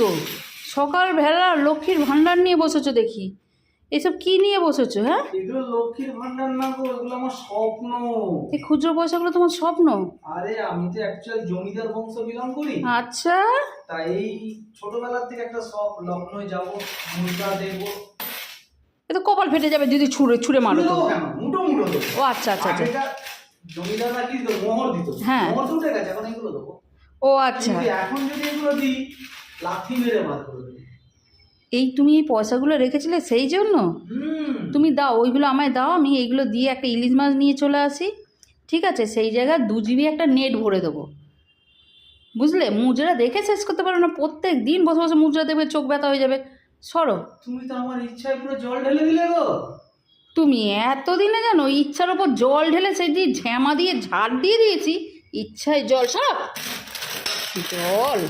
গো, সকালবেলা লক্ষ্মীর ভাণ্ডার নিয়ে বসেছো দেখি, এসব কি নিয়ে বসেছো? হ্যাঁ, এগুলো লক্ষ্মীর ভান্ডার না গো, এগুলো আমার স্বপ্ন। এই খুচরো পয়সাগুলো তোমার স্বপ্ন? আরে আমি তো অ্যাকচুয়াল জমিদার বংশ বিলং করি। আচ্ছা, তাই এই ছোটবেলার থেকে একটা শখ, লগ্নই যাব, মুদ্রা দেবো। এ তো কপাল ফেটে যাবে যদি ছুঁড়ে ছুঁড়ে মারো তো। কেন মুটো মুটো দেবো। ও আচ্ছা আচ্ছা আচ্ছা, আগেকার জমিদাররা কি দিত, মোহর দিত। হ্যাঁ। মোহর তো উঠে গেছে, এখন এগুলো দেবো। ও আচ্ছা, কিন্তু এখন যদি এগুলো দিই, লাথি মেরে বাদ করে দেবো। এই তুমি এই পয়সাগুলো রেখেছিলে সেই জন্য? তুমি দাও, ওইগুলো আমায় দাও, আমি এইগুলো দিয়ে একটা ইলিশ মাছ নিয়ে চলে আসি, ঠিক আছে? সেই জায়গায় 2 জিবি একটা নেট ভরে দেবো, বুঝলে? মুজরা দেখে শেষ করতে পারো না, প্রত্যেক দিন বসে বসে মুজরা দেবে, চোখ ব্যথা হয়ে যাবে। সরো। তুমি তো আমার ইচ্ছায় পুরো জল ঢেলে দিলে গো। তুমি এতদিনে জানো ইচ্ছার ওপর জল ঢেলে সেটি ঝ্যামা দিয়ে ঝাড় দিয়ে দিয়েছি, ইচ্ছায় জল। সব জল